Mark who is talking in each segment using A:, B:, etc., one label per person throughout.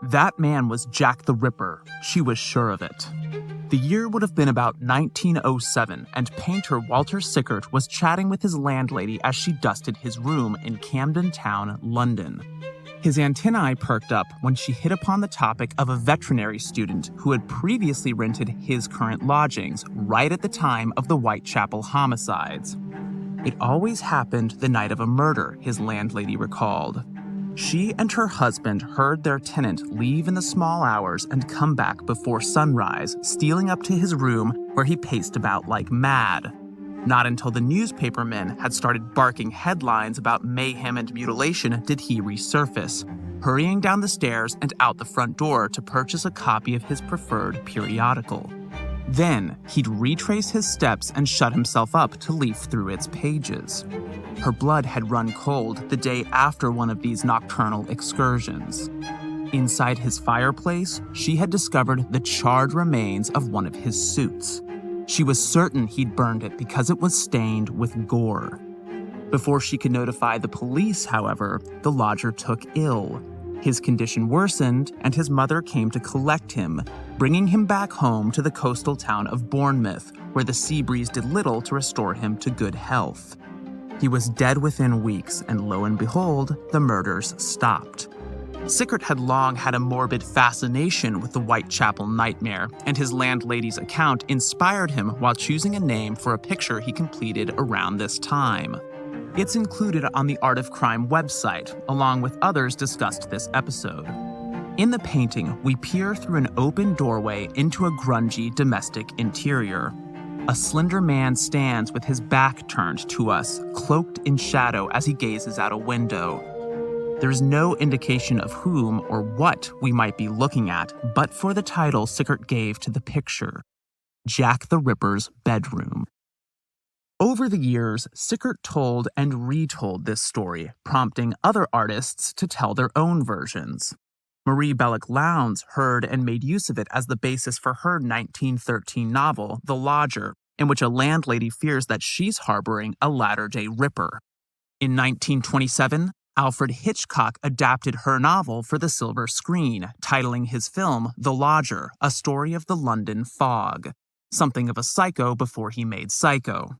A: That man was Jack the Ripper. She was sure of it. The year would have been about 1907, and painter Walter Sickert was chatting with his landlady as she dusted his room in Camden Town, London. His antennae perked up when she hit upon the topic of a veterinary student who had previously rented his current lodgings right at the time of the Whitechapel homicides. It always happened the night of a murder, his landlady recalled. She and her husband heard their tenant leave in the small hours and come back before sunrise, stealing up to his room where he paced about like mad. Not until the newspapermen had started barking headlines about mayhem and mutilation did he resurface, hurrying down the stairs and out the front door to purchase a copy of his preferred periodical. Then, he'd retrace his steps and shut himself up to leaf through its pages. Her blood had run cold the day after one of these nocturnal excursions. Inside his fireplace, she had discovered the charred remains of one of his suits. She was certain he'd burned it because it was stained with gore. Before she could notify the police, however, the lodger took ill. His condition worsened, and his mother came to collect him, bringing him back home to the coastal town of Bournemouth, where the sea breeze did little to restore him to good health. He was dead within weeks, and lo and behold, the murders stopped. Sickert had long had a morbid fascination with the Whitechapel nightmare, and his landlady's account inspired him while choosing a name for a picture he completed around this time. It's included on the Art of Crime website, along with others discussed this episode. In the painting, we peer through an open doorway into a grungy domestic interior. A slender man stands with his back turned to us, cloaked in shadow as he gazes out a window. There's no indication of whom or what we might be looking at, but for the title Sickert gave to the picture, Jack the Ripper's Bedroom. Over the years, Sickert told and retold this story, prompting other artists to tell their own versions. Marie Belloc Lowndes heard and made use of it as the basis for her 1913 novel, The Lodger, in which a landlady fears that she's harboring a latter-day Ripper. In 1927, Alfred Hitchcock adapted her novel for the silver screen, titling his film The Lodger, a story of the London fog. Something of a psycho before he made Psycho.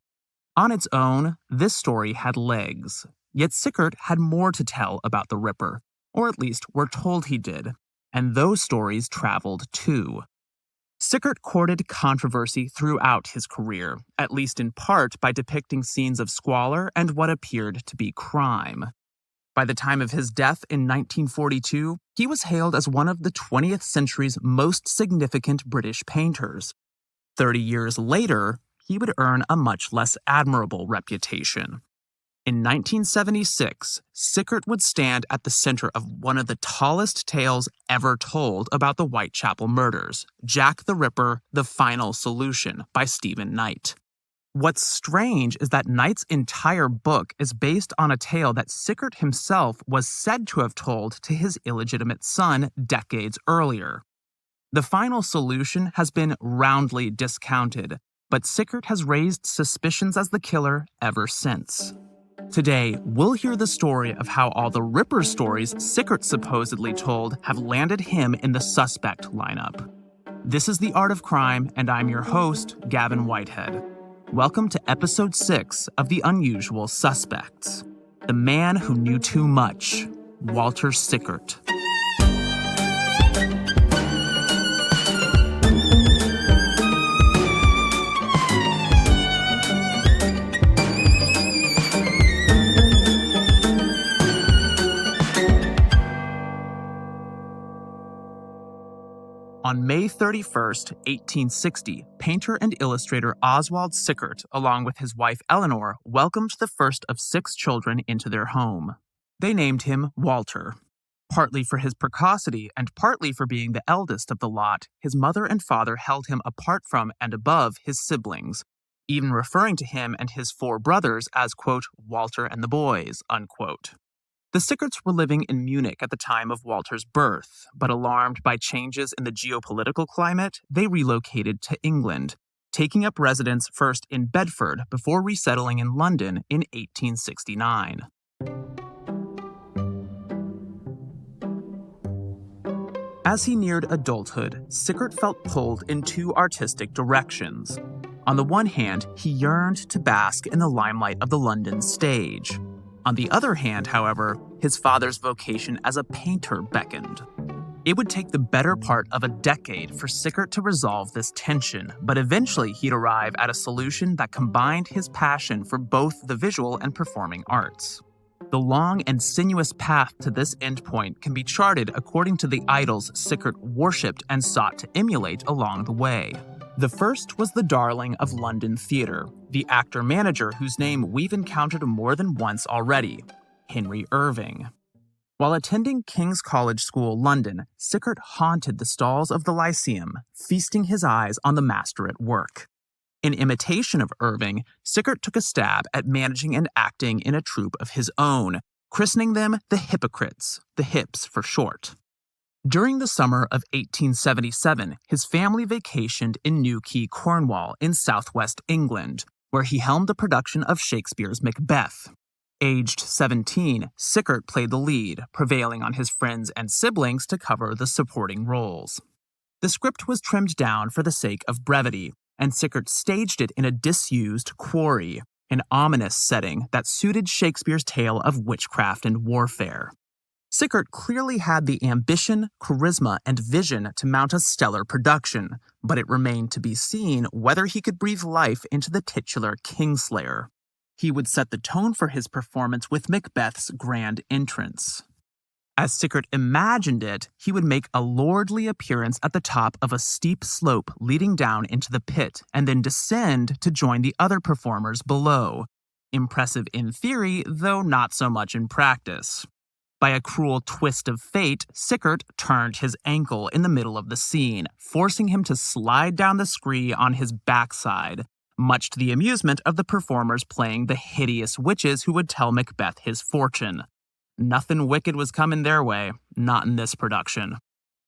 A: On its own, this story had legs, yet Sickert had more to tell about the Ripper, or at least we're told he did, and those stories traveled too. Sickert courted controversy throughout his career, at least in part by depicting scenes of squalor and what appeared to be crime. By the time of his death in 1942, he was hailed as one of the 20th century's most significant British painters. 30 years later, he would earn a much less admirable reputation. In 1976, Sickert would stand at the center of one of the tallest tales ever told about the Whitechapel murders, Jack the Ripper, The Final Solution by Stephen Knight. What's strange is that Knight's entire book is based on a tale that Sickert himself was said to have told to his illegitimate son decades earlier. The Final Solution has been roundly discounted, but Sickert has raised suspicions as the killer ever since. Today, we'll hear the story of how all the Ripper stories Sickert supposedly told have landed him in the suspect lineup. This is The Art of Crime, and I'm your host, Gavin Whitehead. Welcome to Episode 6 of The Unusual Suspects. The man who knew too much, Walter Sickert. On May 31st, 1860, painter and illustrator Oswald Sickert, along with his wife Eleanor, welcomed the first of 6 children into their home. They named him Walter. Partly for his precocity and partly for being the eldest of the lot, his mother and father held him apart from and above his siblings, even referring to him and his 4 brothers as, quote, Walter and the boys, unquote. The Sickerts were living in Munich at the time of Walter's birth, but alarmed by changes in the geopolitical climate, they relocated to England, taking up residence first in Bedford before resettling in London in 1869. As he neared adulthood, Sickert felt pulled in two artistic directions. On the one hand, he yearned to bask in the limelight of the London stage. On the other hand, however, his father's vocation as a painter beckoned. It would take the better part of a decade for Sickert to resolve this tension, but eventually he'd arrive at a solution that combined his passion for both the visual and performing arts. The long and sinuous path to this endpoint can be charted according to the idols Sickert worshipped and sought to emulate along the way. The first was the darling of London theater, the actor-manager whose name we've encountered more than once already, Henry Irving. While attending King's College School, London, Sickert haunted the stalls of the Lyceum, feasting his eyes on the master at work. In imitation of Irving, Sickert took a stab at managing and acting in a troupe of his own, christening them the Hypocrites, the Hips for short. During the summer of 1877, his family vacationed in Newquay, Cornwall, in southwest England, where he helmed a production of Shakespeare's Macbeth. Aged 17, Sickert played the lead, prevailing on his friends and siblings to cover the supporting roles. The script was trimmed down for the sake of brevity, and Sickert staged it in a disused quarry, an ominous setting that suited Shakespeare's tale of witchcraft and warfare. Sickert clearly had the ambition, charisma, and vision to mount a stellar production, but it remained to be seen whether he could breathe life into the titular Kingslayer. He would set the tone for his performance with Macbeth's grand entrance. As Sickert imagined it, he would make a lordly appearance at the top of a steep slope leading down into the pit and then descend to join the other performers below. Impressive in theory, though not so much in practice. By a cruel twist of fate, Sickert turned his ankle in the middle of the scene, forcing him to slide down the scree on his backside, much to the amusement of the performers playing the hideous witches who would tell Macbeth his fortune. Nothing wicked was coming their way, not in this production.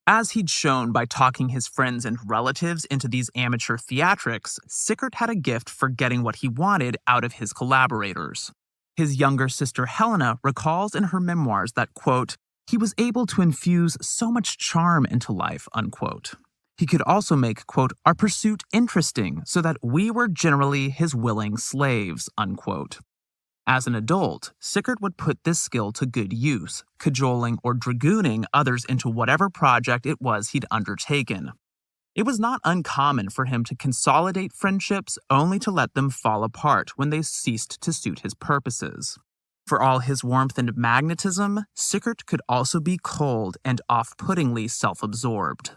A: As he'd shown by talking his friends and relatives into these amateur theatrics, Sickert had a gift for getting what he wanted out of his collaborators. His younger sister Helena recalls in her memoirs that, quote, he was able to infuse so much charm into life, unquote. He could also make, quote, our pursuit interesting so that we were generally his willing slaves, unquote. As an adult, Sickert would put this skill to good use, cajoling or dragooning others into whatever project it was he'd undertaken. It was not uncommon for him to consolidate friendships only to let them fall apart when they ceased to suit his purposes. For all his warmth and magnetism, Sickert could also be cold and off-puttingly self-absorbed.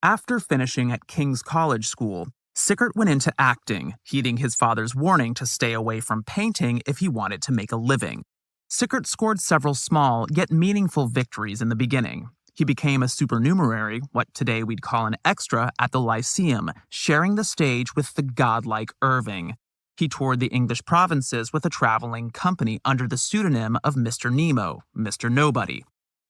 A: After finishing at King's College School, Sickert went into acting, heeding his father's warning to stay away from painting if he wanted to make a living. Sickert scored several small yet meaningful victories in the beginning. He became a supernumerary, what today we'd call an extra, at the Lyceum, sharing the stage with the godlike Irving. He toured the English provinces with a traveling company under the pseudonym of Mr. Nemo, Mr. Nobody.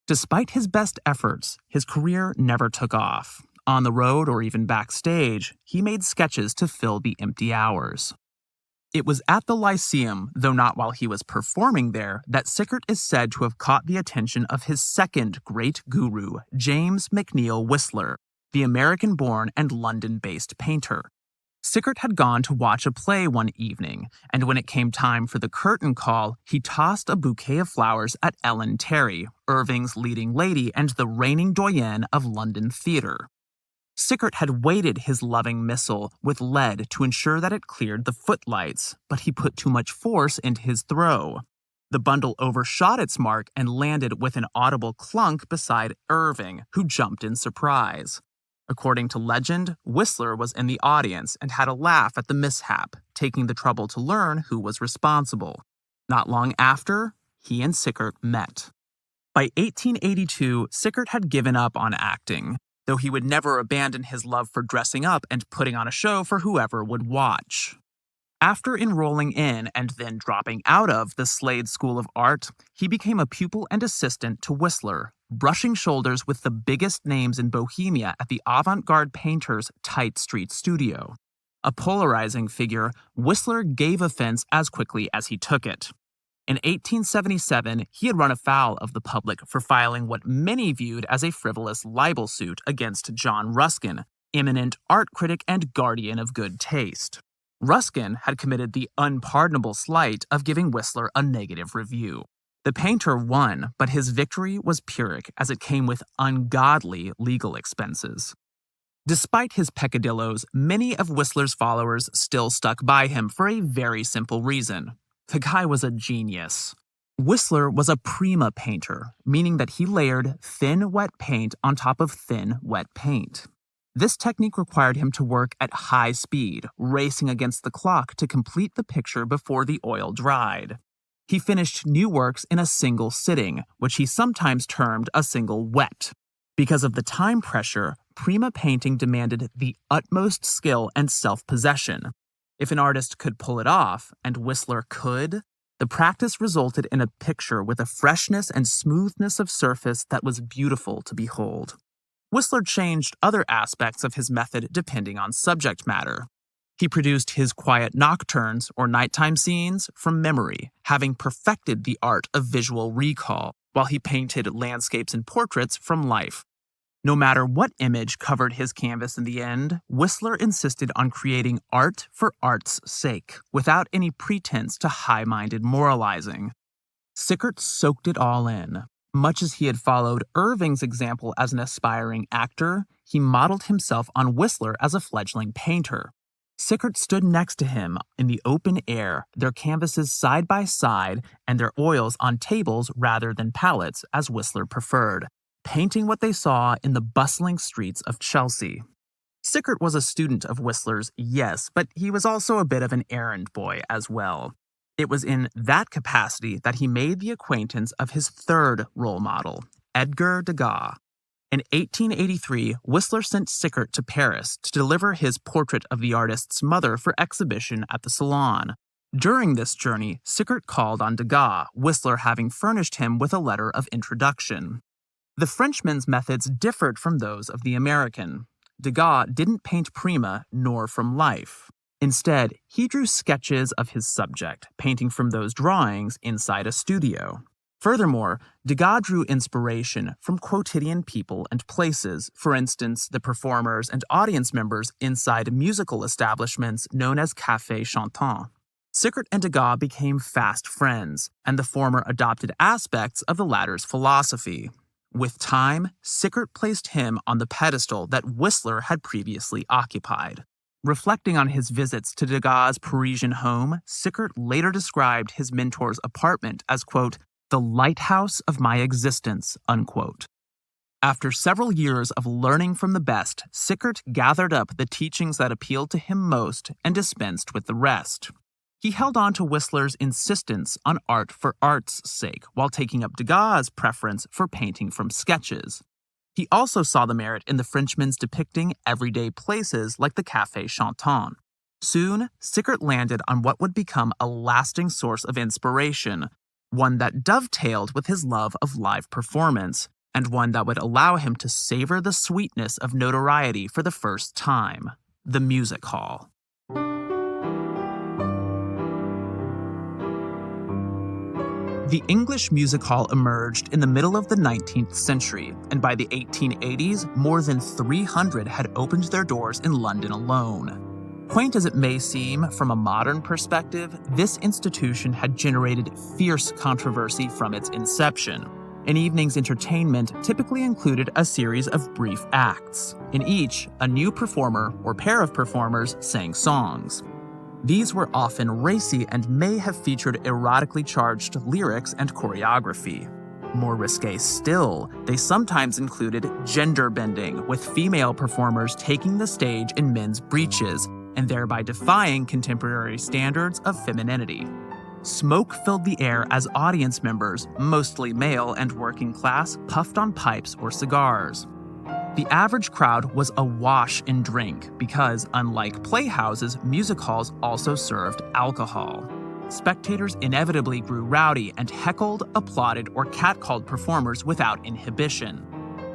A: Despite his best efforts, his career never took off. On the road or even backstage, he made sketches to fill the empty hours. It was at the Lyceum, though not while he was performing there, that Sickert is said to have caught the attention of his second great guru, James McNeill Whistler, the American-born and London-based painter. Sickert had gone to watch a play one evening, and when it came time for the curtain call, he tossed a bouquet of flowers at Ellen Terry, Irving's leading lady and the reigning doyenne of London theater. Sickert had weighted his loving missile with lead to ensure that it cleared the footlights, but he put too much force into his throw. The bundle overshot its mark and landed with an audible clunk beside Irving, who jumped in surprise. According to legend, Whistler was in the audience and had a laugh at the mishap, taking the trouble to learn who was responsible. Not long after, he and Sickert met. By 1882, Sickert had given up on acting, though he would never abandon his love for dressing up and putting on a show for whoever would watch. After enrolling in and then dropping out of the Slade School of Art, he became a pupil and assistant to Whistler, brushing shoulders with the biggest names in Bohemia at the avant-garde painter's Tite Street studio. A polarizing figure, Whistler gave offense as quickly as he took it. In 1877, he had run afoul of the public for filing what many viewed as a frivolous libel suit against John Ruskin, eminent art critic and guardian of good taste. Ruskin had committed the unpardonable slight of giving Whistler a negative review. The painter won, but his victory was Pyrrhic as it came with ungodly legal expenses. Despite his peccadilloes, many of Whistler's followers still stuck by him for a very simple reason. The guy was a genius. Whistler was a prima painter, meaning that he layered thin, wet paint on top of thin, wet paint. This technique required him to work at high speed, racing against the clock to complete the picture before the oil dried. He finished new works in a single sitting, which he sometimes termed a single wet. Because of the time pressure, prima painting demanded the utmost skill and self-possession. If an artist could pull it off, and Whistler could, the practice resulted in a picture with a freshness and smoothness of surface that was beautiful to behold. Whistler changed other aspects of his method depending on subject matter. He produced his quiet nocturnes or nighttime scenes from memory, having perfected the art of visual recall, while he painted landscapes and portraits from life. No matter what image covered his canvas in the end, Whistler insisted on creating art for art's sake, without any pretense to high-minded moralizing. Sickert soaked it all in. Much as he had followed Irving's example as an aspiring actor, he modeled himself on Whistler as a fledgling painter. Sickert stood next to him in the open air, their canvases side by side and their oils on tables rather than palettes, as Whistler preferred, painting what they saw in the bustling streets of Chelsea. Sickert was a student of Whistler's, yes, but he was also a bit of an errand boy as well. It was in that capacity that he made the acquaintance of his third role model, Edgar Degas. In 1883, Whistler sent Sickert to Paris to deliver his portrait of the artist's mother for exhibition at the Salon. During this journey, Sickert called on Degas, Whistler having furnished him with a letter of introduction. The Frenchman's methods differed from those of the American. Degas didn't paint prima nor from life. Instead, he drew sketches of his subject, painting from those drawings inside a studio. Furthermore, Degas drew inspiration from quotidian people and places, for instance, the performers and audience members inside musical establishments known as cafés chantants. Sickert and Degas became fast friends, and the former adopted aspects of the latter's philosophy. With time, Sickert placed him on the pedestal that Whistler had previously occupied. Reflecting on his visits to Degas' Parisian home, Sickert later described his mentor's apartment as, quote, the lighthouse of my existence, unquote. After several years of learning from the best, Sickert gathered up the teachings that appealed to him most and dispensed with the rest. He held on to Whistler's insistence on art for art's sake while taking up Degas' preference for painting from sketches. He also saw the merit in the Frenchman's depicting everyday places like the Café Chantant. Soon, Sickert landed on what would become a lasting source of inspiration, one that dovetailed with his love of live performance, and one that would allow him to savor the sweetness of notoriety for the first time: the music hall. The English music hall emerged in the middle of the 19th century, and by the 1880s, more than 300 had opened their doors in London alone. Quaint as it may seem from a modern perspective, this institution had generated fierce controversy from its inception. An evening's entertainment typically included a series of brief acts. In each, a new performer or pair of performers sang songs. These were often racy and may have featured erotically charged lyrics and choreography. More risque still, they sometimes included gender bending, with female performers taking the stage in men's breeches and thereby defying contemporary standards of femininity. Smoke filled the air as audience members, mostly male and working class, puffed on pipes or cigars. The average crowd was awash in drink because, unlike playhouses, music halls also served alcohol. Spectators inevitably grew rowdy and heckled, applauded, or catcalled performers without inhibition.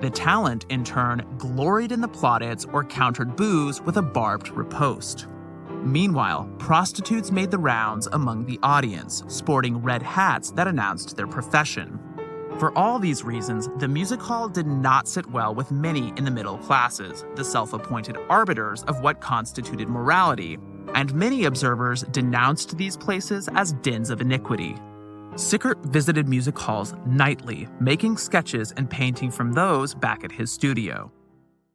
A: The talent, in turn, gloried in the plaudits or countered boos with a barbed riposte. Meanwhile, prostitutes made the rounds among the audience, sporting red hats that announced their profession. For all these reasons, the music hall did not sit well with many in the middle classes, the self-appointed arbiters of what constituted morality, and many observers denounced these places as dens of iniquity. Sickert visited music halls nightly, making sketches and painting from those back at his studio.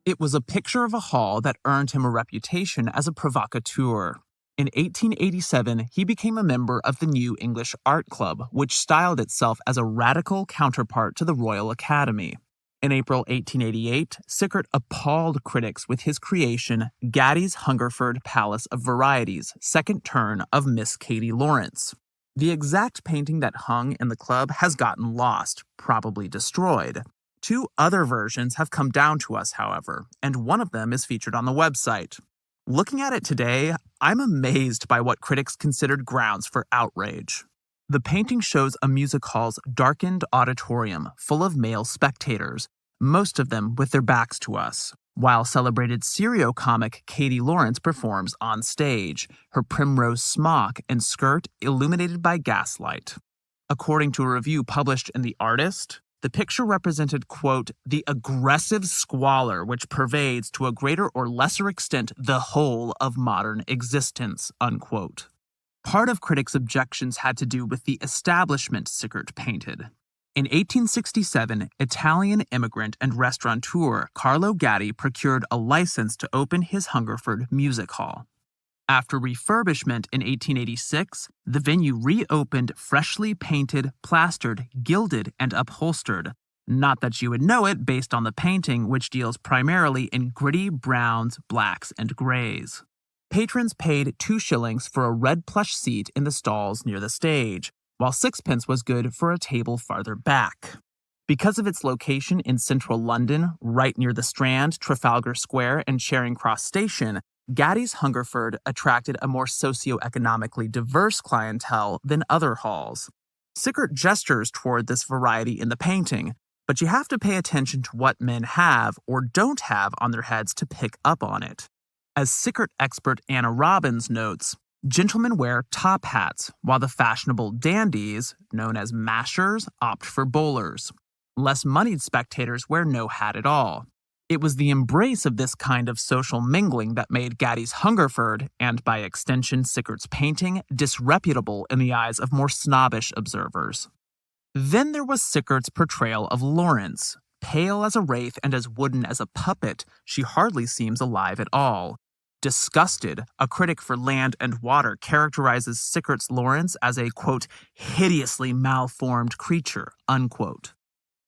A: It was a picture of a hall that earned him a reputation as a provocateur. In 1887, he became a member of the New English Art Club, which styled itself as a radical counterpart to the Royal Academy. In April 1888, Sickert appalled critics with his creation, Gadds Hungerford Palace of Varieties, second turn of Miss Katie Lawrence. The exact painting that hung in the club has gotten lost, probably destroyed. 2 other versions have come down to us, however, and one of them is featured on the website. Looking at it today, I'm amazed by what critics considered grounds for outrage. The painting shows a music hall's darkened auditorium full of male spectators, most of them with their backs to us, while celebrated serial comic Katie Lawrence performs on stage, her primrose smock and skirt illuminated by gaslight. According to a review published in The Artist, the picture represented, quote, the aggressive squalor which pervades to a greater or lesser extent the whole of modern existence, unquote. Part of critics' objections had to do with the establishment Sickert painted. In 1867, Italian immigrant and restaurateur Carlo Gatti procured a license to open his Hungerford Music Hall. After refurbishment in 1886, the venue reopened freshly painted, plastered, gilded, and upholstered. Not that you would know it based on the painting, which deals primarily in gritty browns, blacks, and grays. Patrons paid 2 shillings for a red plush seat in the stalls near the stage, while 6pence was good for a table farther back. Because of its location in central London, right near the Strand, Trafalgar Square, and Charing Cross Station, Gadds Hungerford attracted a more socioeconomically diverse clientele than other halls. Sickert gestures toward this variety in the painting, but you have to pay attention to what men have or don't have on their heads to pick up on it. As Sickert expert Anna Robbins notes, gentlemen wear top hats, while the fashionable dandies, known as mashers, opt for bowlers. Less moneyed spectators wear no hat at all. It was the embrace of this kind of social mingling that made Gadds Hungerford, and by extension Sickert's painting, disreputable in the eyes of more snobbish observers. Then there was Sickert's portrayal of Lawrence. Pale as a wraith and as wooden as a puppet, she hardly seems alive at all. Disgusted, a critic for Land and Water characterizes Sickert's Lawrence as a, quote, hideously malformed creature, unquote.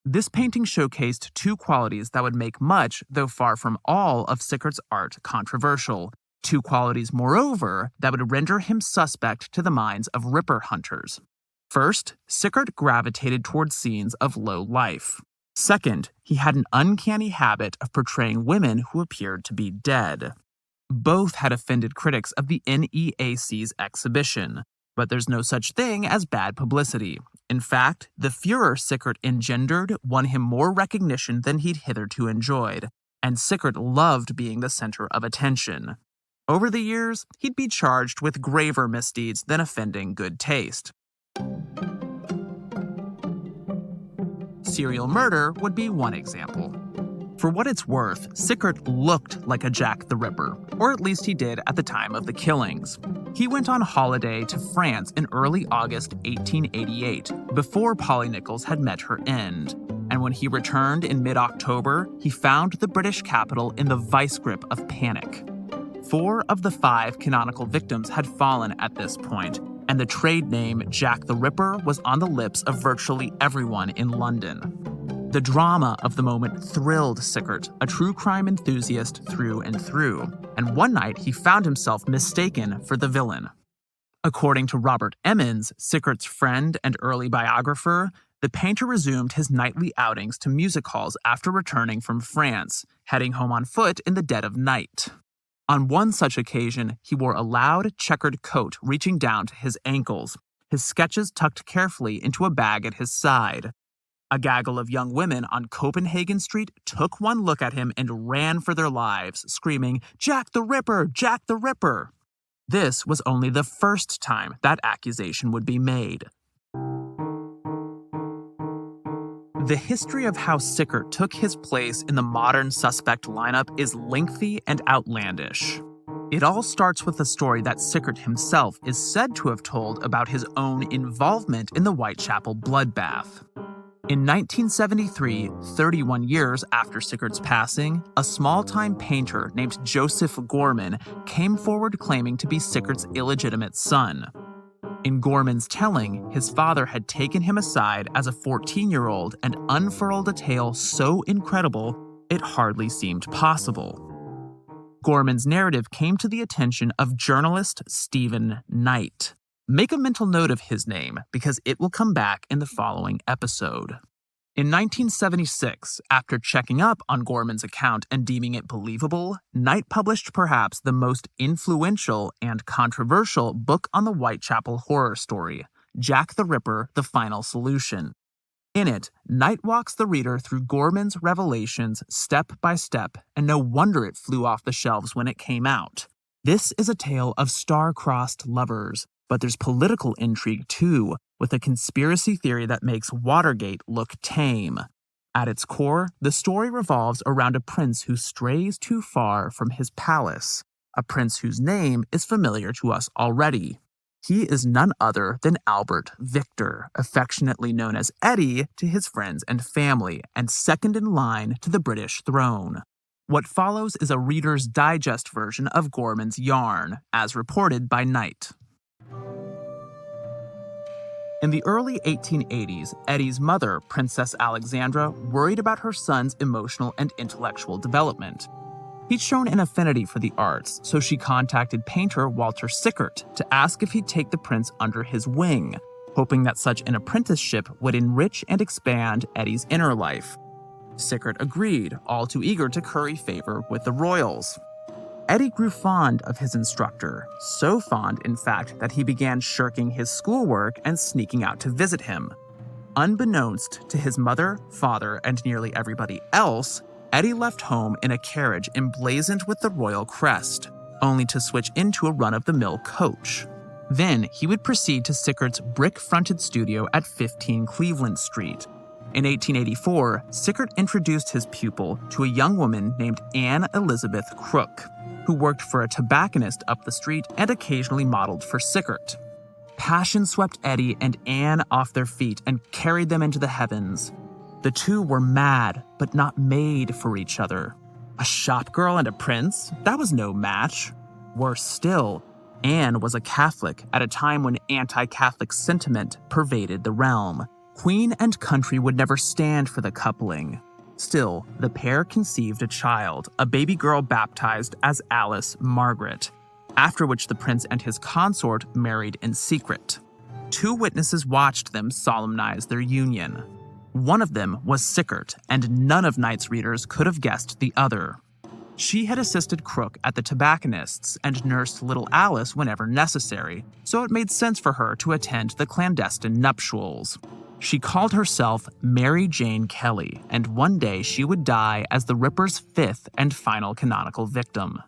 A: This painting showcased 2 qualities that would make much, though far from all, of Sickert's art controversial. 2 qualities, moreover, that would render him suspect to the minds of Ripper hunters. First, Sickert gravitated towards scenes of low life. Second, he had an uncanny habit of portraying women who appeared to be dead. Both had offended critics of the NEAC's exhibition. But there's no such thing as bad publicity. In fact, the furor Sickert engendered won him more recognition than he'd hitherto enjoyed, and Sickert loved being the center of attention. Over the years, he'd be charged with graver misdeeds than offending good taste. Serial murder would be one example. For what it's worth, Sickert looked like a Jack the Ripper, or at least he did at the time of the killings. He went on holiday to France in early August 1888, before Polly Nichols had met her end. And when he returned in mid-October, he found the British capital in the vice grip of panic. 4 of the 5 canonical victims had fallen at this point, and the trade name Jack the Ripper was on the lips of virtually everyone in London. The drama of the moment thrilled Sickert, a true crime enthusiast through and through, and one night he found himself mistaken for the villain. According to Robert Emmons, Sickert's friend and early biographer, the painter resumed his nightly outings to music halls after returning from France, heading home on foot in the dead of night. On one such occasion, he wore a loud, checkered coat reaching down to his ankles, his sketches tucked carefully into a bag at his side. A gaggle of young women on Copenhagen Street took one look at him and ran for their lives, screaming, "Jack the Ripper! Jack the Ripper!" This was only the first time that accusation would be made. The history of how Sickert took his place in the modern suspect lineup is lengthy and outlandish. It all starts with a story that Sickert himself is said to have told about his own involvement in the Whitechapel bloodbath. In 1973, 31 years after Sickert's passing, a small-time painter named Joseph Gorman came forward claiming to be Sickert's illegitimate son. In Gorman's telling, his father had taken him aside as a 14-year-old and unfurled a tale so incredible it hardly seemed possible. Gorman's narrative came to the attention of journalist Stephen Knight. Make a mental note of his name because it will come back in the following episode. In 1976, after checking up on Gorman's account and deeming it believable, Knight published perhaps the most influential and controversial book on the Whitechapel horror story, Jack the Ripper: The Final Solution. In it, Knight walks the reader through Gorman's revelations step by step, and no wonder it flew off the shelves when it came out. This is a tale of star-crossed lovers, but there's political intrigue too, with a conspiracy theory that makes Watergate look tame. At its core, the story revolves around a prince who strays too far from his palace, a prince whose name is familiar to us already. He is none other than Albert Victor, affectionately known as Eddie to his friends and family, and second in line to the British throne. What follows is a Reader's Digest version of Gorman's yarn, as reported by Knight. In the early 1880s, Eddie's mother, Princess Alexandra, worried about her son's emotional and intellectual development. He'd shown an affinity for the arts, so she contacted painter Walter Sickert to ask if he'd take the prince under his wing, hoping that such an apprenticeship would enrich and expand Eddie's inner life. Sickert agreed, all too eager to curry favor with the royals. Eddie grew fond of his instructor, so fond, in fact, that he began shirking his schoolwork and sneaking out to visit him. Unbeknownst to his mother, father, and nearly everybody else, Eddie left home in a carriage emblazoned with the royal crest, only to switch into a run-of-the-mill coach. Then he would proceed to Sickert's brick-fronted studio at 15 Cleveland Street. In 1884, Sickert introduced his pupil to a young woman named Anne Elizabeth Crook, who worked for a tobacconist up the street and occasionally modeled for Sickert. Passion swept Eddie and Anne off their feet and carried them into the heavens. The two were mad, but not made for each other. A shop girl and a prince? That was no match. Worse still, Anne was a Catholic at a time when anti-Catholic sentiment pervaded the realm. Queen and country would never stand for the coupling. Still, the pair conceived a child, a baby girl baptized as Alice Margaret, after which the prince and his consort married in secret. 2 witnesses watched them solemnize their union. One of them was Sickert, and none of Knight's readers could have guessed the other. She had assisted Crook at the tobacconist's and nursed little Alice whenever necessary, so it made sense for her to attend the clandestine nuptials. She called herself Mary Jane Kelly, and one day she would die as the Ripper's 5th and final canonical victim.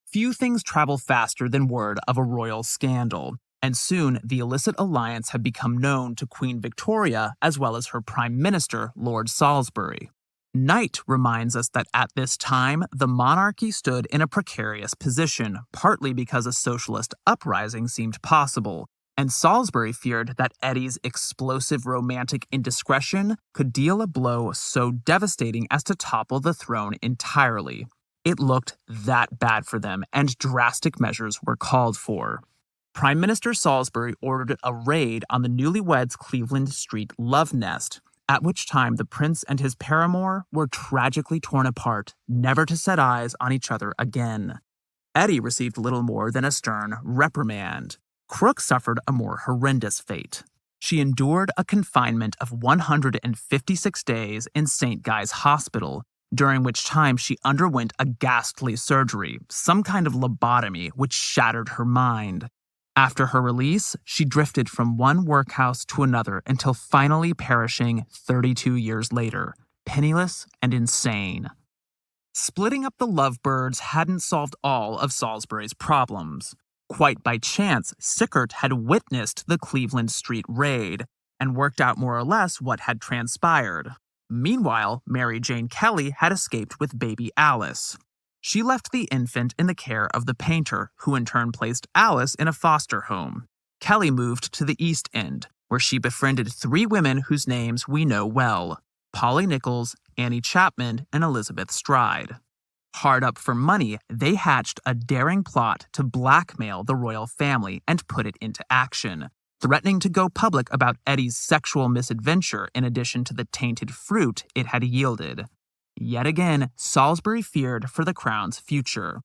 A: Few things travel faster than word of a royal scandal, and soon the illicit alliance had become known to Queen Victoria as well as her Prime Minister, Lord Salisbury. Knight reminds us that at this time, the monarchy stood in a precarious position, partly because a socialist uprising seemed possible, and Salisbury feared that Eddie's explosive romantic indiscretion could deal a blow so devastating as to topple the throne entirely. It looked that bad for them, and drastic measures were called for. Prime Minister Salisbury ordered a raid on the newlyweds' Cleveland Street love nest, at which time the prince and his paramour were tragically torn apart, never to set eyes on each other again. Eddie received little more than a stern reprimand. Crook suffered a more horrendous fate. She endured a confinement of 156 days in St. Guy's Hospital, during which time she underwent a ghastly surgery, some kind of lobotomy, which shattered her mind. After her release, she drifted from one workhouse to another until finally perishing 32 years later, penniless and insane. Splitting up the lovebirds hadn't solved all of Salisbury's problems. Quite by chance, Sickert had witnessed the Cleveland Street raid and worked out more or less what had transpired. Meanwhile, Mary Jane Kelly had escaped with baby Alice. She left the infant in the care of the painter, who in turn placed Alice in a foster home. Kelly moved to the East End, where she befriended 3 women whose names we know well: Polly Nichols, Annie Chapman, and Elizabeth Stride. Hard up for money, they hatched a daring plot to blackmail the royal family and put it into action, threatening to go public about Eddie's sexual misadventure in addition to the tainted fruit it had yielded. Yet again, Salisbury feared for the crown's future.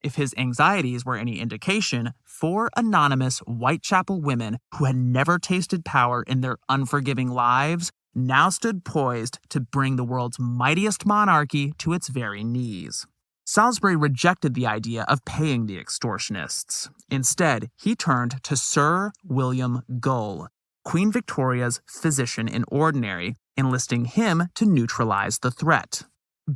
A: If his anxieties were any indication, 4 anonymous Whitechapel women who had never tasted power in their unforgiving lives now stood poised to bring the world's mightiest monarchy to its very knees. Salisbury rejected the idea of paying the extortionists. Instead, he turned to Sir William Gull, Queen Victoria's physician in ordinary, enlisting him to neutralize the threat.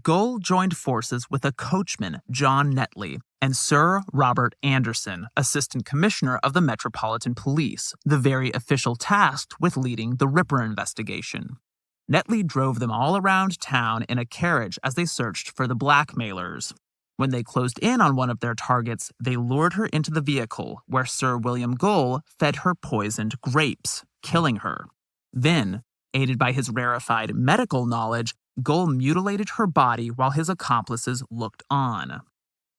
A: Gull joined forces with a coachman, John Netley, and Sir Robert Anderson, Assistant Commissioner of the Metropolitan Police, the very official tasked with leading the Ripper investigation. Netley drove them all around town in a carriage as they searched for the blackmailers. When they closed in on one of their targets, they lured her into the vehicle, where Sir William Gull fed her poisoned grapes, killing her. Then, aided by his rarefied medical knowledge, Gull mutilated her body while his accomplices looked on.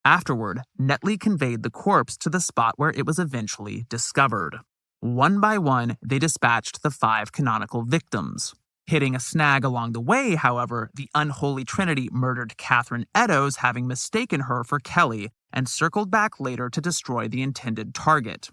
A: Afterward, Netley conveyed the corpse to the spot where it was eventually discovered. One by one, they dispatched the 5 canonical victims. Hitting a snag along the way, however, the unholy trinity murdered Catherine Eddowes, having mistaken her for Kelly, and circled back later to destroy the intended target.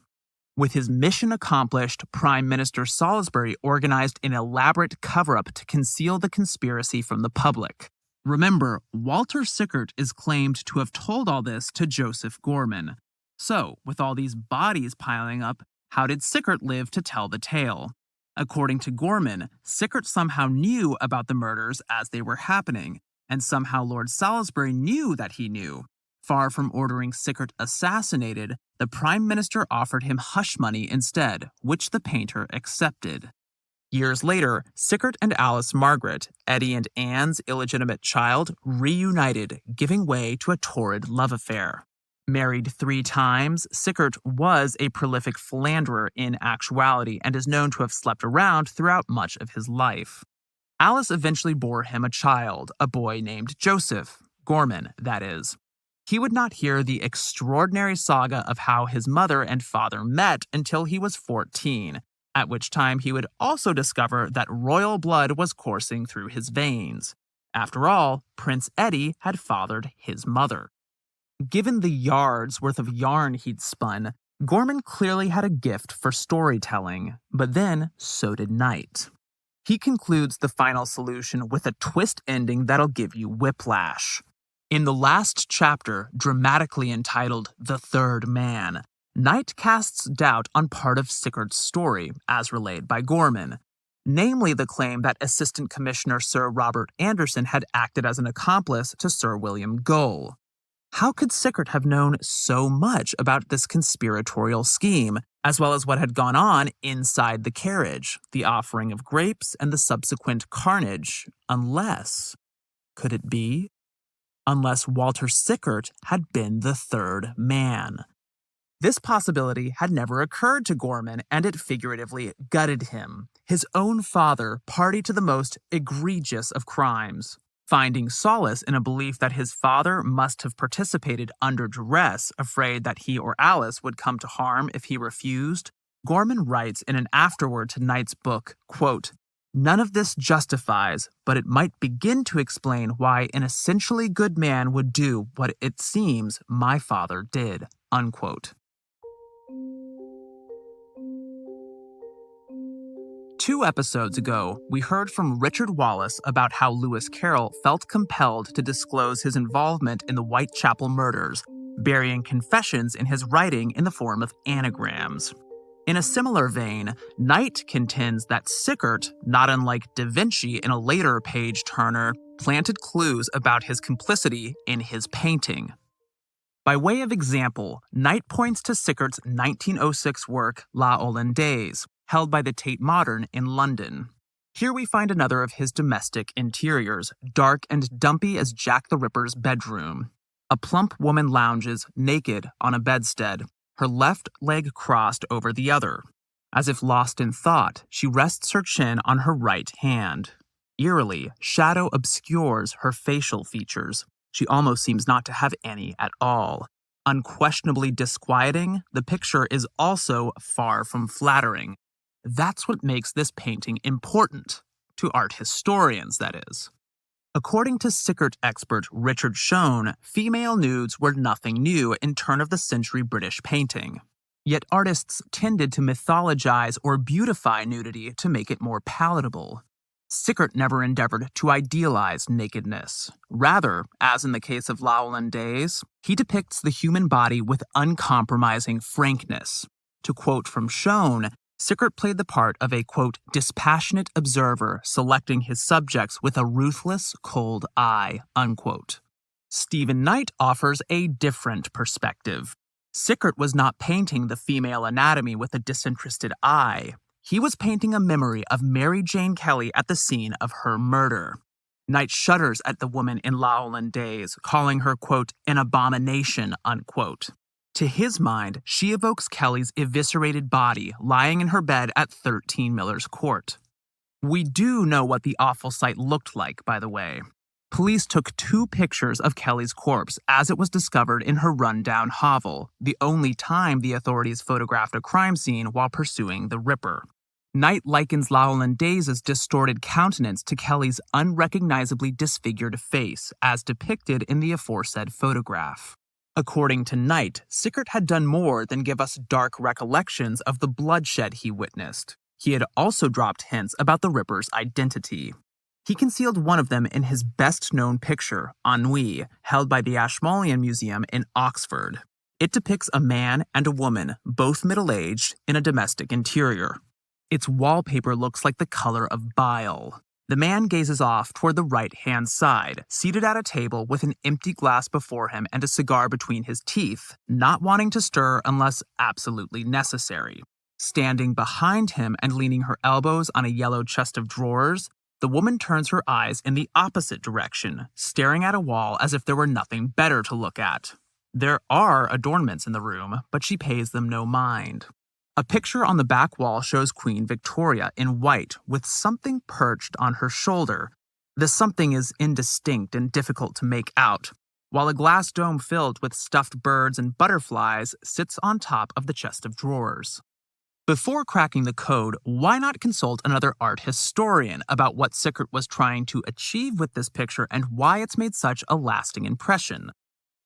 A: With his mission accomplished, Prime Minister Salisbury organized an elaborate cover-up to conceal the conspiracy from the public. Remember, Walter Sickert is claimed to have told all this to Joseph Gorman. So, with all these bodies piling up, how did Sickert live to tell the tale? According to Gorman, Sickert somehow knew about the murders as they were happening, and somehow Lord Salisbury knew that he knew. Far from ordering Sickert assassinated, the Prime Minister offered him hush money instead, which the painter accepted. Years later, Sickert and Alice Margaret, Eddie and Anne's illegitimate child, reunited, giving way to a torrid love affair. Married 3 times, Sickert was a prolific philanderer in actuality and is known to have slept around throughout much of his life. Alice eventually bore him a child, a boy named Joseph, Gorman, that is. He would not hear the extraordinary saga of how his mother and father met until he was 14, at which time he would also discover that royal blood was coursing through his veins. After all, Prince Eddie had fathered his mother. Given the yards worth of yarn he'd spun, Gorman clearly had a gift for storytelling, but then so did Knight. He concludes the final solution with a twist ending that'll give you whiplash. In the last chapter, dramatically entitled The Third Man, Knight casts doubt on part of Sickert's story, as relayed by Gorman, namely the claim that Assistant Commissioner Sir Robert Anderson had acted as an accomplice to Sir William Gull. How could Sickert have known so much about this conspiratorial scheme, as well as what had gone on inside the carriage, the offering of grapes, and the subsequent carnage, unless... Could it be? Unless Walter Sickert had been the third man. This possibility had never occurred to Gorman, and it figuratively gutted him, his own father, party to the most egregious of crimes. Finding solace in a belief that his father must have participated under duress, afraid that he or Alice would come to harm if he refused, Gorman writes in an afterword to Knight's book, quote, "None of this justifies, but it might begin to explain why an essentially good man would do what it seems my father did," unquote. 2 episodes ago, we heard from Richard Wallace about how Lewis Carroll felt compelled to disclose his involvement in the Whitechapel murders, burying confessions in his writing in the form of anagrams. In a similar vein, Knight contends that Sickert, not unlike Da Vinci in a later page-turner, planted clues about his complicity in his painting. By way of example, Knight points to Sickert's 1906 work La Oland Days, held by the Tate Modern in London. Here we find another of his domestic interiors, dark and dumpy as Jack the Ripper's bedroom. A plump woman lounges, naked, on a bedstead, her left leg crossed over the other. As if lost in thought, she rests her chin on her right hand. Eerily, shadow obscures her facial features. She almost seems not to have any at all. Unquestionably disquieting, the picture is also far from flattering. That's what makes this painting important, to art historians, that is. According to Sickert expert Richard Schoen, female nudes were nothing new in turn-of-the-century British painting. Yet artists tended to mythologize or beautify nudity to make it more palatable. Sickert never endeavored to idealize nakedness. Rather, as in the case of La Oland Days, he depicts the human body with uncompromising frankness. To quote from Schoen, Sickert played the part of a, quote, dispassionate observer selecting his subjects with a ruthless, cold eye, unquote. Stephen Knight offers a different perspective. Sickert was not painting the female anatomy with a disinterested eye. He was painting a memory of Mary Jane Kelly at the scene of her murder. Knight shudders at the woman in La Oland Days, calling her, quote, an abomination, unquote. To his mind, she evokes Kelly's eviscerated body lying in her bed at 13 Miller's Court. We do know what the awful sight looked like, by the way. Police took 2 pictures of Kelly's corpse as it was discovered in her run-down hovel, the only time the authorities photographed a crime scene while pursuing the Ripper. Knight likens La Oland Days' distorted countenance to Kelly's unrecognizably disfigured face, as depicted in the aforesaid photograph. According to Knight, Sickert had done more than give us dark recollections of the bloodshed he witnessed. He had also dropped hints about the Ripper's identity. He concealed one of them in his best-known picture, Ennui, held by the Ashmolean Museum in Oxford. It depicts a man and a woman, both middle-aged, in a domestic interior. Its wallpaper looks like the color of bile. The man gazes off toward the right-hand side, seated at a table with an empty glass before him and a cigar between his teeth, not wanting to stir unless absolutely necessary. Standing behind him and leaning her elbows on a yellow chest of drawers, the woman turns her eyes in the opposite direction, staring at a wall as if there were nothing better to look at. There are adornments in the room, but she pays them no mind. A picture on the back wall shows Queen Victoria in white with something perched on her shoulder. The something is indistinct and difficult to make out, while a glass dome filled with stuffed birds and butterflies sits on top of the chest of drawers. Before cracking the code, why not consult another art historian about what Sickert was trying to achieve with this picture and why it's made such a lasting impression?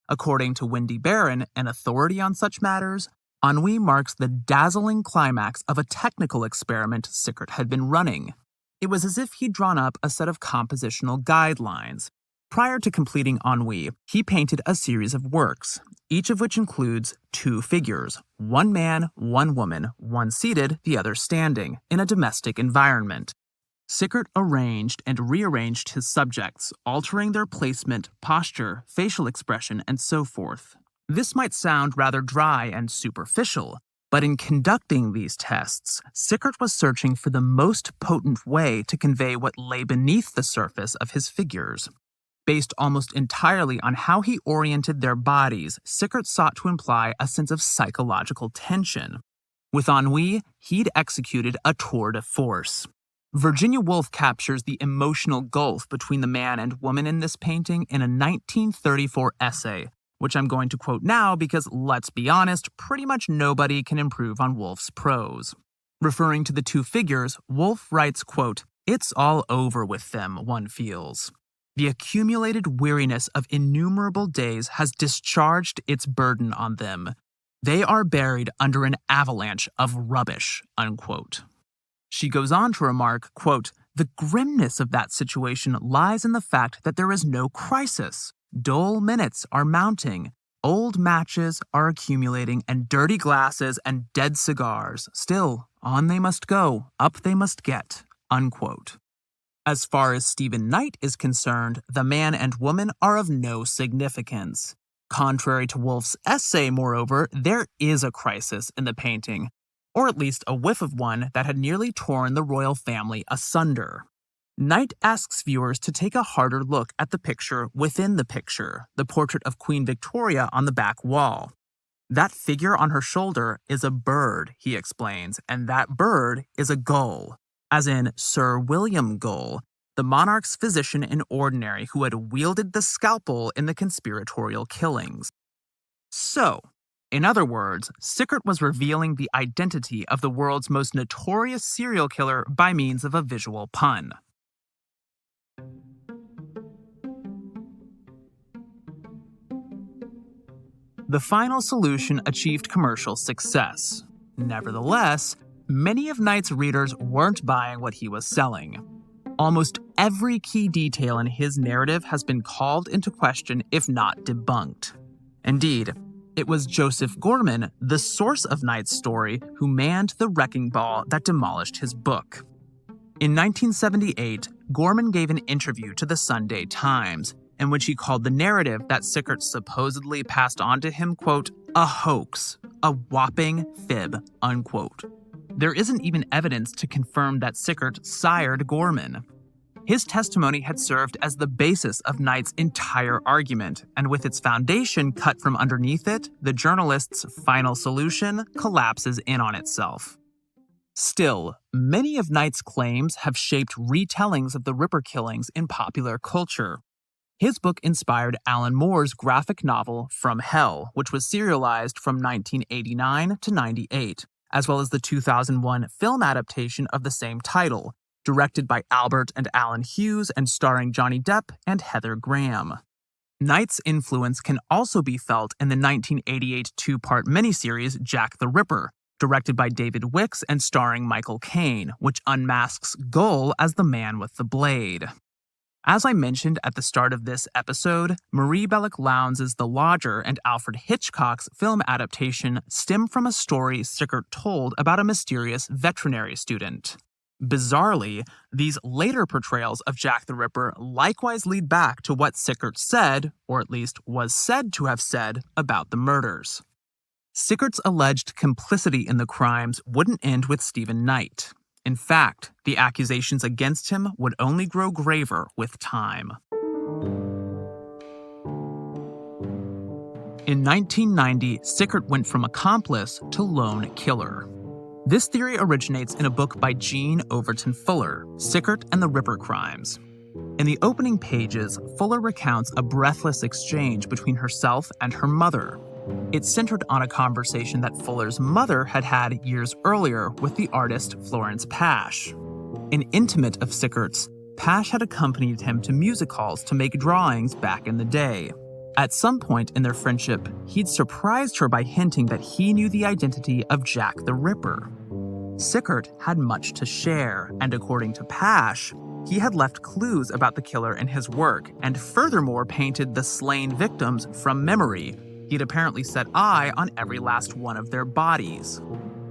A: According to Wendy Barron, an authority on such matters, Ennui marks the dazzling climax of a technical experiment Sickert had been running. It was as if he'd drawn up a set of compositional guidelines. Prior to completing Ennui, he painted a series of works, each of which includes 2 figures, one man, one woman, one seated, the other standing, in a domestic environment. Sickert arranged and rearranged his subjects, altering their placement, posture, facial expression, and so forth. This might sound rather dry and superficial, but in conducting these tests, Sickert was searching for the most potent way to convey what lay beneath the surface of his figures. Based almost entirely on how he oriented their bodies, Sickert sought to imply a sense of psychological tension. With Ennui, he'd executed a tour de force. Virginia Woolf captures the emotional gulf between the man and woman in this painting in a 1934 essay, which I'm going to quote now because, let's be honest, pretty much nobody can improve on Woolf's prose. Referring to the 2 figures, Woolf writes, quote, "It's all over with them, one feels. The accumulated weariness of innumerable days has discharged its burden on them. They are buried under an avalanche of rubbish," unquote. She goes on to remark, quote, "The grimness of that situation lies in the fact that there is no crisis. Dull minutes are mounting, old matches are accumulating, and dirty glasses and dead cigars. Still, on they must go, up they must get," unquote. As far as Stephen Knight is concerned, the man and woman are of no significance. Contrary to Wolfe's essay, moreover, there is a crisis in the painting, or at least a whiff of one that had nearly torn the royal family asunder. Knight asks viewers to take a harder look at the picture within the picture, the portrait of Queen Victoria on the back wall. That figure on her shoulder is a bird, he explains, and that bird is a gull, as in Sir William Gull, the monarch's physician in ordinary who had wielded the scalpel in the conspiratorial killings. So, in other words, Sickert was revealing the identity of the world's most notorious serial killer by means of a visual pun. The final solution achieved commercial success. Nevertheless, many of Knight's readers weren't buying what he was selling. Almost every key detail in his narrative has been called into question, if not debunked. Indeed, it was Joseph Gorman, the source of Knight's story, who manned the wrecking ball that demolished his book. In 1978, Gorman gave an interview to the Sunday Times, in which he called the narrative that Sickert supposedly passed on to him, quote, a hoax, a whopping fib, unquote. There isn't even evidence to confirm that Sickert sired Gorman. His testimony had served as the basis of Knight's entire argument, and with its foundation cut from underneath it, the journalist's final solution collapses in on itself. Still, many of Knight's claims have shaped retellings of the Ripper killings in popular culture. His book inspired Alan Moore's graphic novel From Hell, which was serialized from 1989 to 98, as well as the 2001 film adaptation of the same title, directed by Albert and Alan Hughes and starring Johnny Depp and Heather Graham. Knight's influence can also be felt in the 1988 two-part miniseries Jack the Ripper, directed by David Wicks and starring Michael Caine, which unmasks Gull as the man with the blade. As I mentioned at the start of this episode, Marie Belloc Lowndes' The Lodger and Alfred Hitchcock's film adaptation stem from a story Sickert told about a mysterious veterinary student. Bizarrely, these later portrayals of Jack the Ripper likewise lead back to what Sickert said, or at least was said to have said, about the murders. Sickert's alleged complicity in the crimes wouldn't end with Stephen Knight. In fact, the accusations against him would only grow graver with time. In 1990, Sickert went from accomplice to lone killer. This theory originates in a book by Jean Overton Fuller, Sickert and the Ripper Crimes. In the opening pages, Fuller recounts a breathless exchange between herself and her mother. It centered on a conversation that Fuller's mother had had years earlier with the artist Florence Pash. An intimate of Sickert's, Pash had accompanied him to music halls to make drawings back in the day. At some point in their friendship, he'd surprised her by hinting that he knew the identity of Jack the Ripper. Sickert had much to share, and according to Pash, he had left clues about the killer in his work and furthermore painted the slain victims from memory. He'd apparently set eye on every last one of their bodies.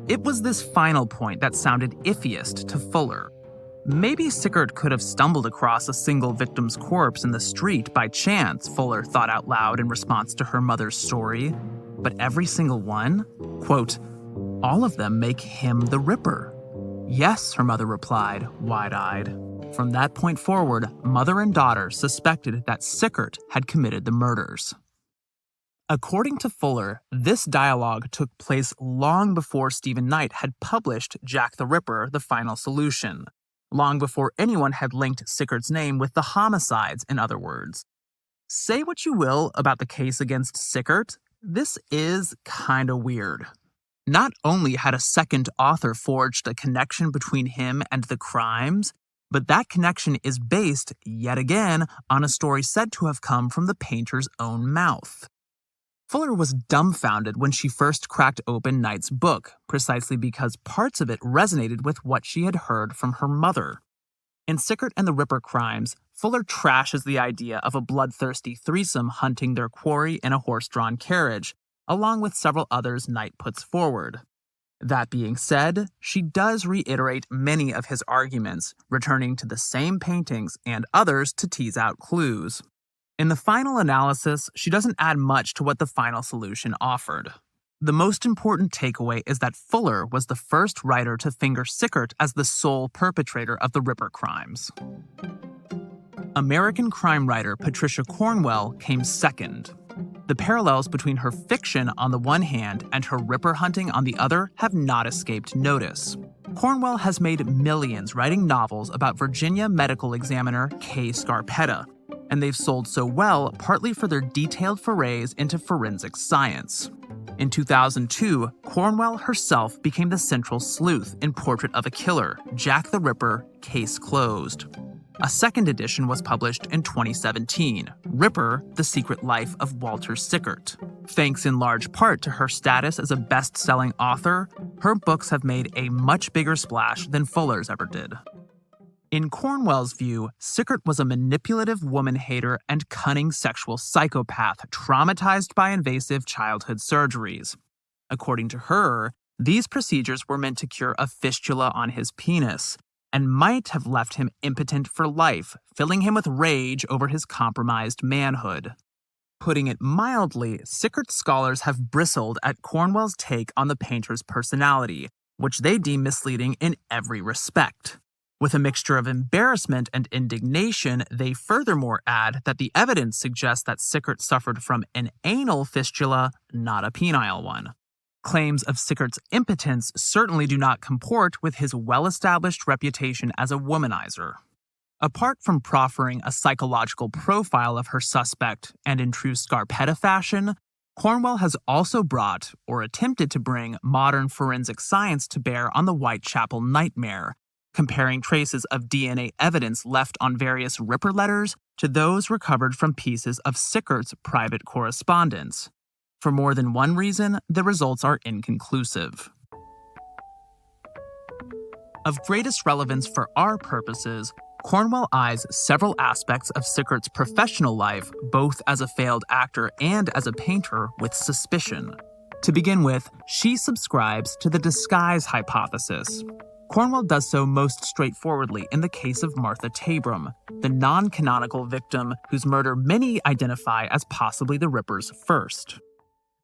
A: It was this final point that sounded iffiest to Fuller. Maybe Sickert could have stumbled across a single victim's corpse in the street by chance, Fuller thought out loud in response to her mother's story. But every single one? Quote, all of them make him the Ripper. Yes, her mother replied, wide-eyed. From that point forward, mother and daughter suspected that Sickert had committed the murders. According to Fuller, this dialogue took place long before Stephen Knight had published Jack the Ripper, The Final Solution, long before anyone had linked Sickert's name with the homicides, in other words. Say what you will about the case against Sickert, this is kinda weird. Not only had a second author forged a connection between him and the crimes, but that connection is based, yet again, on a story said to have come from the painter's own mouth. Fuller was dumbfounded when she first cracked open Knight's book, precisely because parts of it resonated with what she had heard from her mother. In Sickert and the Ripper Crimes, Fuller trashes the idea of a bloodthirsty threesome hunting their quarry in a horse-drawn carriage, along with several others Knight puts forward. That being said, she does reiterate many of his arguments, returning to the same paintings and others to tease out clues. In the final analysis, she doesn't add much to what the final solution offered. The most important takeaway is that Fuller was the first writer to finger Sickert as the sole perpetrator of the Ripper crimes. American crime writer Patricia Cornwell came second. The parallels between her fiction on the one hand and her Ripper hunting on the other have not escaped notice. Cornwell has made millions writing novels about Virginia medical examiner Kay Scarpetta, and they've sold so well partly for their detailed forays into forensic science. In 2002, Cornwell herself became the central sleuth in Portrait of a Killer, Jack the Ripper, Case Closed. A second edition was published in 2017, Ripper, The Secret Life of Walter Sickert. Thanks in large part to her status as a best-selling author, her books have made a much bigger splash than Fuller's ever did. In Cornwell's view, Sickert was a manipulative woman-hater and cunning sexual psychopath traumatized by invasive childhood surgeries. According to her, these procedures were meant to cure a fistula on his penis, and might have left him impotent for life, filling him with rage over his compromised manhood. Putting it mildly, Sickert scholars have bristled at Cornwell's take on the painter's personality, which they deem misleading in every respect. With a mixture of embarrassment and indignation, they furthermore add that the evidence suggests that Sickert suffered from an anal fistula, not a penile one. Claims of Sickert's impotence certainly do not comport with his well-established reputation as a womanizer. Apart from proffering a psychological profile of her suspect, and in true Scarpetta fashion, Cornwell has also brought, or attempted to bring, modern forensic science to bear on the Whitechapel nightmare, comparing traces of DNA evidence left on various Ripper letters to those recovered from pieces of Sickert's private correspondence. For more than one reason, the results are inconclusive. Of greatest relevance for our purposes, Cornwell eyes several aspects of Sickert's professional life, both as a failed actor and as a painter, with suspicion. To begin with, she subscribes to the disguise hypothesis. Cornwell does so most straightforwardly in the case of Martha Tabram, the non-canonical victim whose murder many identify as possibly the Ripper's first.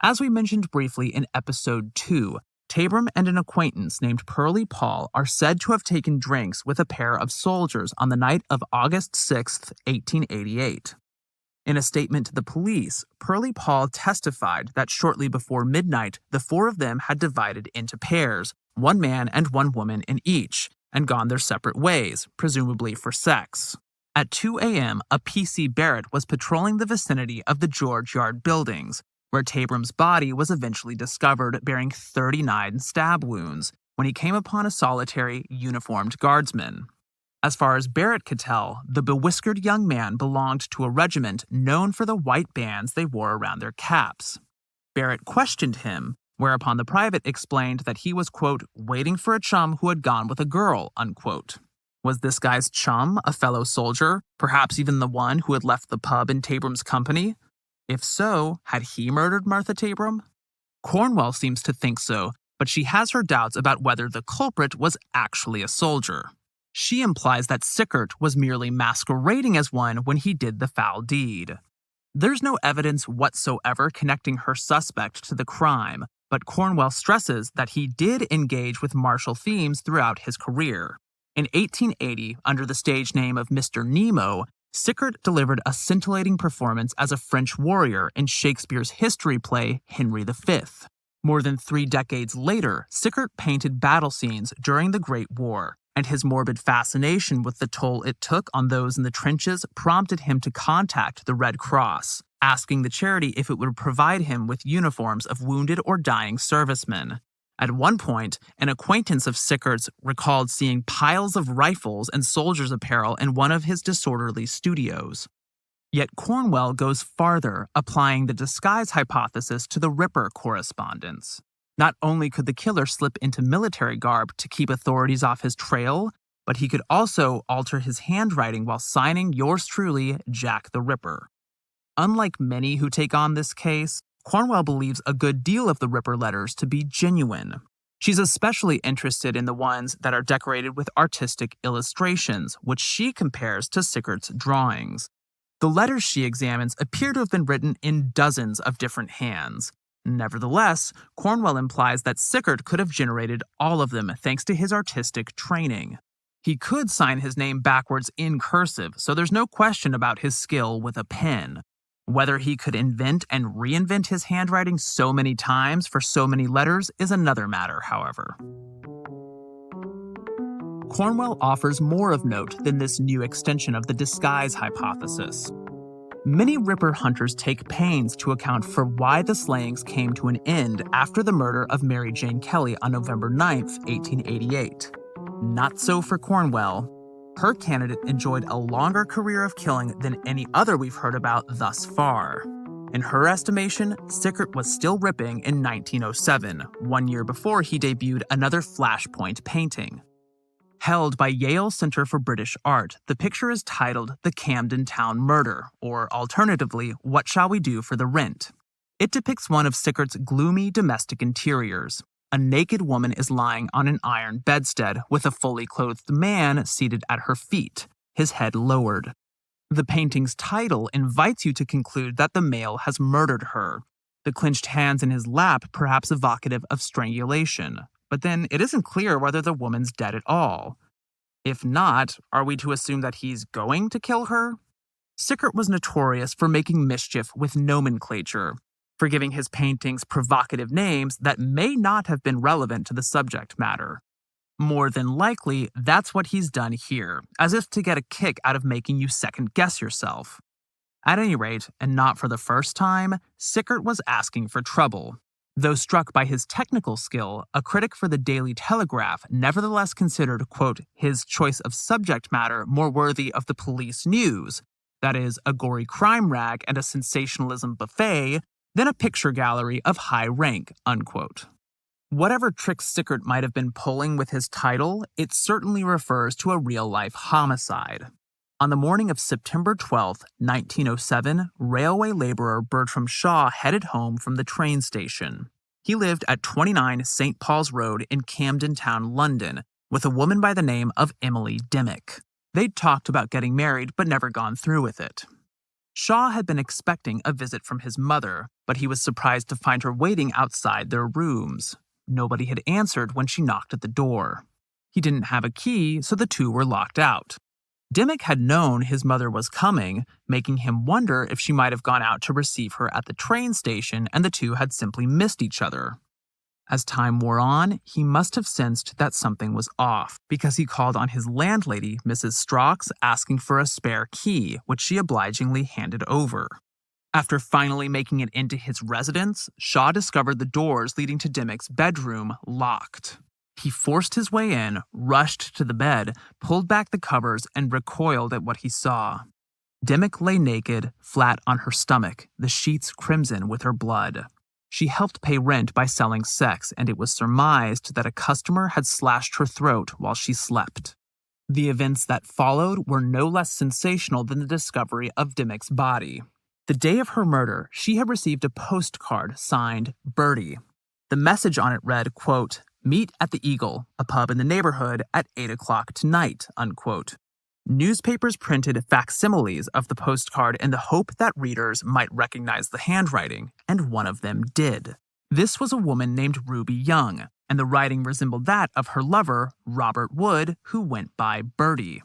A: As we mentioned briefly in episode 2, Tabram and an acquaintance named Pearlie Paul are said to have taken drinks with a pair of soldiers on the night of August 6, 1888. In a statement to the police, Pearlie Paul testified that shortly before midnight, the four of them had divided into pairs, one man and one woman in each, and gone their separate ways, presumably for sex. At 2 a.m., a P.C. Barrett was patrolling the vicinity of the George Yard buildings, where Tabram's body was eventually discovered bearing 39 stab wounds when he came upon a solitary, uniformed guardsman. As far as Barrett could tell, the bewhiskered young man belonged to a regiment known for the white bands they wore around their caps. Barrett questioned him, whereupon the private explained that he was, quote, waiting for a chum who had gone with a girl, unquote. Was this guy's chum a fellow soldier, perhaps even the one who had left the pub in Tabram's company? If so, had he murdered Martha Tabram? Cornwell seems to think so, but she has her doubts about whether the culprit was actually a soldier. She implies that Sickert was merely masquerading as one when he did the foul deed. There's no evidence whatsoever connecting her suspect to the crime, but Cornwell stresses that he did engage with martial themes throughout his career. In 1880, under the stage name of Mr. Nemo, Sickert delivered a scintillating performance as a French warrior in Shakespeare's history play Henry V. More than 3 decades later, Sickert painted battle scenes during the Great War, and his morbid fascination with the toll it took on those in the trenches prompted him to contact the Red Cross, asking the charity if it would provide him with uniforms of wounded or dying servicemen. At one point, an acquaintance of Sickert's recalled seeing piles of rifles and soldiers' apparel in one of his disorderly studios. Yet Cornwell goes farther, applying the disguise hypothesis to the Ripper correspondence. Not only could the killer slip into military garb to keep authorities off his trail, but he could also alter his handwriting while signing yours truly, Jack the Ripper. Unlike many who take on this case, Cornwell believes a good deal of the Ripper letters to be genuine. She's especially interested in the ones that are decorated with artistic illustrations, which she compares to Sickert's drawings. The letters she examines appear to have been written in dozens of different hands. Nevertheless, Cornwell implies that Sickert could have generated all of them thanks to his artistic training. He could sign his name backwards in cursive, so there's no question about his skill with a pen. Whether he could invent and reinvent his handwriting so many times for so many letters is another matter, however. Cornwell offers more of note than this new extension of the disguise hypothesis. Many Ripper hunters take pains to account for why the slayings came to an end after the murder of Mary Jane Kelly on November 9, 1888. Not so for Cornwell. Her candidate enjoyed a longer career of killing than any other we've heard about thus far. In her estimation, Sickert was still ripping in 1907, 1 year before he debuted another Flashpoint painting. Held by Yale Center for British Art, the picture is titled The Camden Town Murder, or alternatively, What Shall We Do for the Rent? It depicts one of Sickert's gloomy domestic interiors. A naked woman is lying on an iron bedstead with a fully clothed man seated at her feet, his head lowered. The painting's title invites you to conclude that the male has murdered her, the clenched hands in his lap perhaps evocative of strangulation, but then it isn't clear whether the woman's dead at all. If not, are we to assume that he's going to kill her? Sickert was notorious for making mischief with nomenclature, for giving his paintings provocative names that may not have been relevant to the subject matter. More than likely, that's what he's done here, as if to get a kick out of making you second-guess yourself. At any rate, and not for the first time, Sickert was asking for trouble. Though struck by his technical skill, a critic for the Daily Telegraph nevertheless considered, quote, his choice of subject matter more worthy of the police news, that is, a gory crime rag and a sensationalism buffet, than a picture gallery of high rank, unquote. Whatever tricks Sickert might have been pulling with his title, it certainly refers to a real-life homicide. On the morning of September 12, 1907, railway laborer Bertram Shaw headed home from the train station. He lived at 29 St. Paul's Road in Camden Town, London, with a woman by the name of Emily Dimmick. They'd talked about getting married but never gone through with it. Shaw had been expecting a visit from his mother, but he was surprised to find her waiting outside their rooms. Nobody had answered when she knocked at the door. He didn't have a key, so the two were locked out. Dimmick had known his mother was coming, making him wonder if she might have gone out to receive her at the train station and the two had simply missed each other. As time wore on, he must have sensed that something was off, because he called on his landlady, Mrs. Strauchs, asking for a spare key, which she obligingly handed over. After finally making it into his residence, Shaw discovered the doors leading to Dimmick's bedroom locked. He forced his way in, rushed to the bed, pulled back the covers, and recoiled at what he saw. Dimmick lay naked, flat on her stomach, the sheets crimson with her blood. She helped pay rent by selling sex, and it was surmised that a customer had slashed her throat while she slept. The events that followed were no less sensational than the discovery of Dimmick's body. The day of her murder, she had received a postcard signed Bertie. The message on it read, quote, "Meet at the Eagle, a pub in the neighborhood, at 8 o'clock tonight," unquote. Newspapers printed facsimiles of the postcard in the hope that readers might recognize the handwriting, and one of them did. This was a woman named Ruby Young, and the writing resembled that of her lover, Robert Wood, who went by Bertie.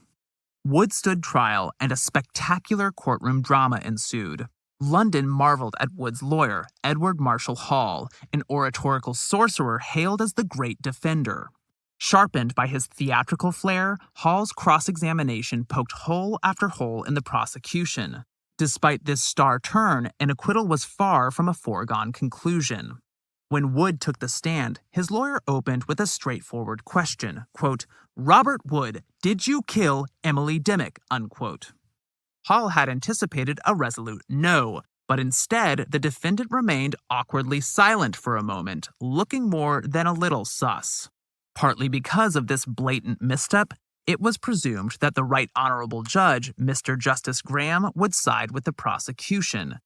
A: Wood stood trial, and a spectacular courtroom drama ensued. London marveled at Wood's lawyer, Edward Marshall Hall, an oratorical sorcerer hailed as the Great Defender. Sharpened by his theatrical flair, Hall's cross-examination poked hole after hole in the prosecution. Despite this star turn, an acquittal was far from a foregone conclusion. When Wood took the stand, his lawyer opened with a straightforward question, quote, "Robert Wood, did you kill Emily Dimmick?" unquote. Hall had anticipated a resolute no, but instead the defendant remained awkwardly silent for a moment, looking more than a little sus. Partly because of this blatant misstep, it was presumed that the Right Honorable Judge, Mr. Justice Graham, would side with the prosecution.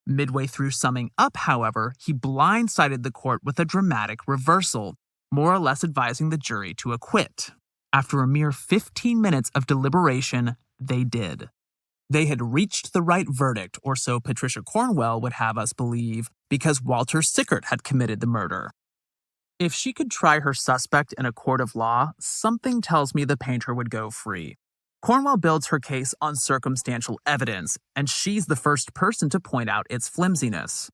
A: Midway through summing up, however, he blindsided the court with a dramatic reversal, more or less advising the jury to acquit. After a mere 15 minutes of deliberation, they did. They had reached the right verdict, or so Patricia Cornwell would have us believe, because Walter Sickert had committed the murder. If she could try her suspect in a court of law, something tells me the painter would go free. Cornwell builds her case on circumstantial evidence, and she's the first person to point out its flimsiness.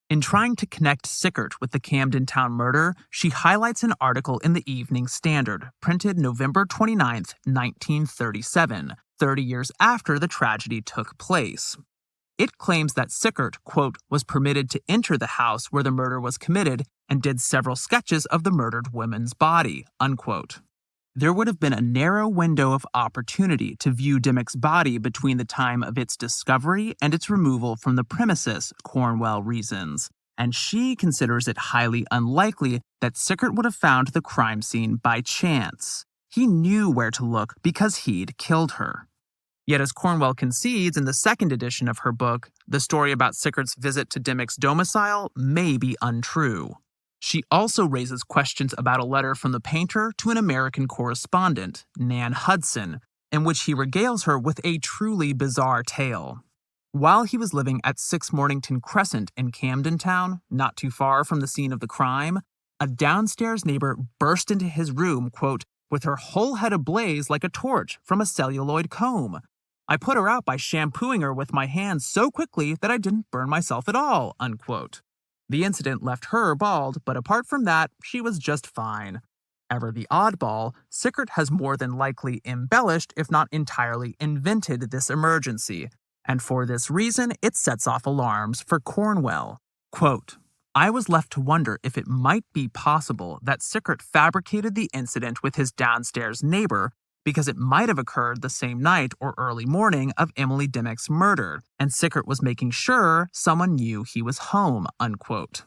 A: In trying to connect Sickert with the Camden Town murder, she highlights an article in the Evening Standard, printed November 29, 1937, 30 years after the tragedy took place. It claims that Sickert, quote, was permitted to enter the house where the murder was committed and did several sketches of the murdered woman's body, unquote. There would have been a narrow window of opportunity to view Dimmock's body between the time of its discovery and its removal from the premises, Cornwell reasons, and she considers it highly unlikely that Sickert would have found the crime scene by chance. He knew where to look because he'd killed her. Yet as Cornwell concedes in the second edition of her book, the story about Sickert's visit to Dimmock's domicile may be untrue. She also raises questions about a letter from the painter to an American correspondent, Nan Hudson, in which he regales her with a truly bizarre tale. While he was living at 6 Mornington Crescent in Camden Town, not too far from the scene of the crime, a downstairs neighbor burst into his room, quote, with her whole head ablaze like a torch from a celluloid comb. I put her out by shampooing her with my hands so quickly that I didn't burn myself at all, unquote. The incident left her bald, but apart from that, she was just fine. Ever the oddball, Sickert has more than likely embellished, if not entirely invented, this emergency, and for this reason, it sets off alarms for Cornwell. Quote, I was left to wonder if it might be possible that Sickert fabricated the incident with his downstairs neighbor because it might have occurred the same night or early morning of Emily Dimmock's murder, and Sickert was making sure someone knew he was home, unquote.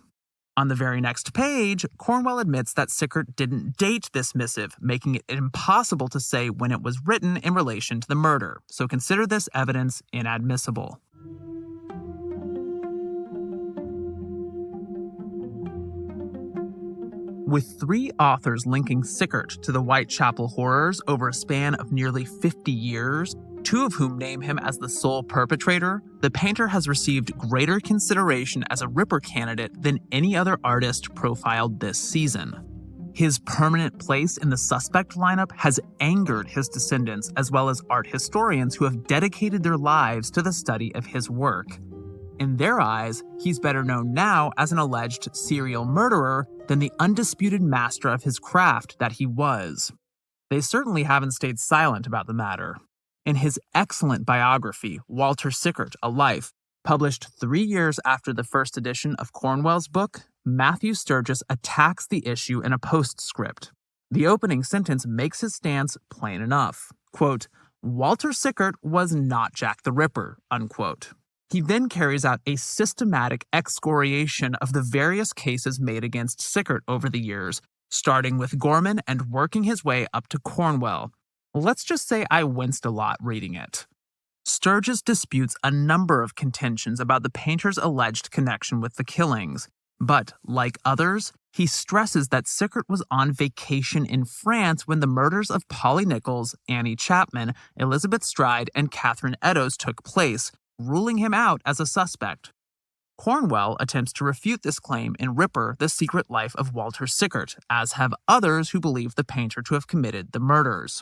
A: On the very next page, Cornwell admits that Sickert didn't date this missive, making it impossible to say when it was written in relation to the murder, so consider this evidence inadmissible. With 3 authors linking Sickert to the Whitechapel horrors over a span of nearly 50 years, 2 of whom name him as the sole perpetrator, the painter has received greater consideration as a Ripper candidate than any other artist profiled this season. His permanent place in the suspect lineup has angered his descendants as well as art historians who have dedicated their lives to the study of his work. In their eyes, he's better known now as an alleged serial murderer than the undisputed master of his craft that he was. They certainly haven't stayed silent about the matter. In his excellent biography, Walter Sickert, A Life, published 3 years after the first edition of Cornwell's book, Matthew Sturgis attacks the issue in a postscript. The opening sentence makes his stance plain enough. Quote, Walter Sickert was not Jack the Ripper, unquote. He then carries out a systematic excoriation of the various cases made against Sickert over the years, starting with Gorman and working his way up to Cornwell. Let's just say I winced a lot reading it. Sturgis disputes a number of contentions about the painter's alleged connection with the killings, but, like others, he stresses that Sickert was on vacation in France when the murders of Polly Nichols, Annie Chapman, Elizabeth Stride, and Catherine Eddowes took place, ruling him out as a suspect. Cornwell attempts to refute this claim in Ripper, The Secret Life of Walter Sickert, as have others who believe the painter to have committed the murders.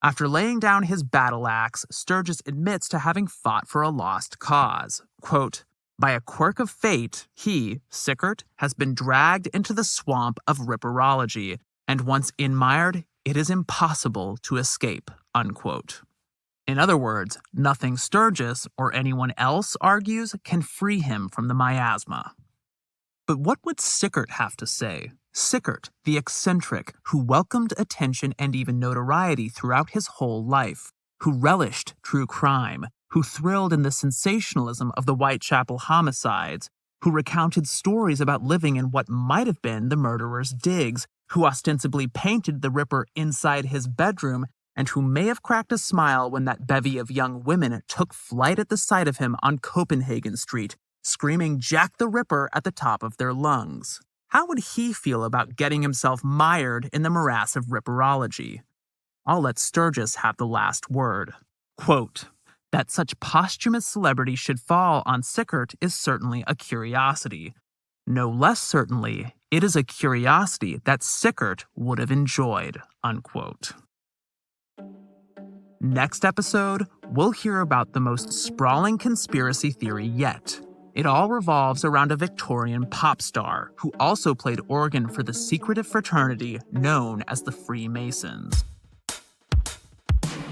A: After laying down his battle axe, Sturgis admits to having fought for a lost cause. Quote, by a quirk of fate, he, Sickert, has been dragged into the swamp of Ripperology, and once inmired, it is impossible to escape, unquote. In other words, nothing Sturgis or anyone else argues can free him from the miasma. But what would Sickert have to say? Sickert, the eccentric, who welcomed attention and even notoriety throughout his whole life, who relished true crime, who thrilled in the sensationalism of the Whitechapel homicides, who recounted stories about living in what might have been the murderer's digs, who ostensibly painted the Ripper inside his bedroom, and who may have cracked a smile when that bevy of young women took flight at the sight of him on Copenhagen Street, screaming Jack the Ripper at the top of their lungs. How would he feel about getting himself mired in the morass of Ripperology? I'll let Sturgis have the last word. Quote, That such posthumous celebrity should fall on Sickert is certainly a curiosity. No less certainly, it is a curiosity that Sickert would have enjoyed, unquote. Next episode, we'll hear about the most sprawling conspiracy theory yet. It all revolves around a Victorian pop star who also played organ for the secretive fraternity known as the Freemasons.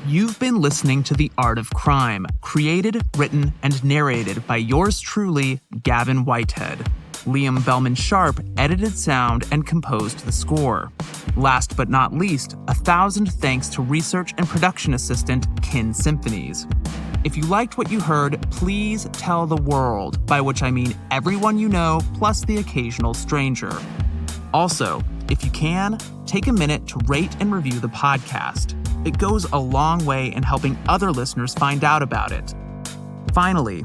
A: You've been listening to The Art of Crime, created, written, and narrated by yours truly, Gavin Whitehead. Liam Bellman Sharp edited sound and composed the score. Last but not least, 1,000 thanks to research and production assistant Kin Symphonies. If you liked what you heard, please tell the world, by which I mean everyone you know, plus the occasional stranger. Also, if you can, take a minute to rate and review the podcast. It goes a long way in helping other listeners find out about it. Finally,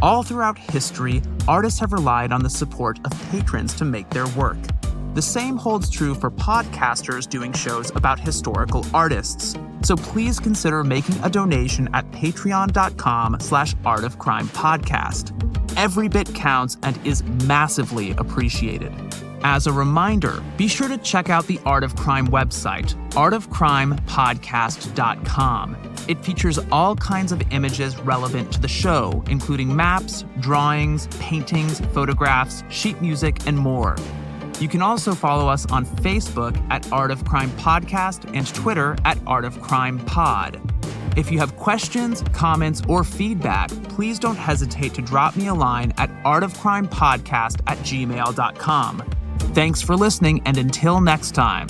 A: all throughout history, artists have relied on the support of patrons to make their work. The same holds true for podcasters doing shows about historical artists. So please consider making a donation at patreon.com/artofcrimepodcast. Every bit counts and is massively appreciated. As a reminder, be sure to check out the Art of Crime website, artofcrimepodcast.com. It features all kinds of images relevant to the show, including maps, drawings, paintings, photographs, sheet music, and more. You can also follow us on Facebook at Art of Crime Podcast and Twitter at Art of Crime Pod. If you have questions, comments, or feedback, please don't hesitate to drop me a line at artofcrimepodcast@gmail.com. Thanks for listening, and until next time.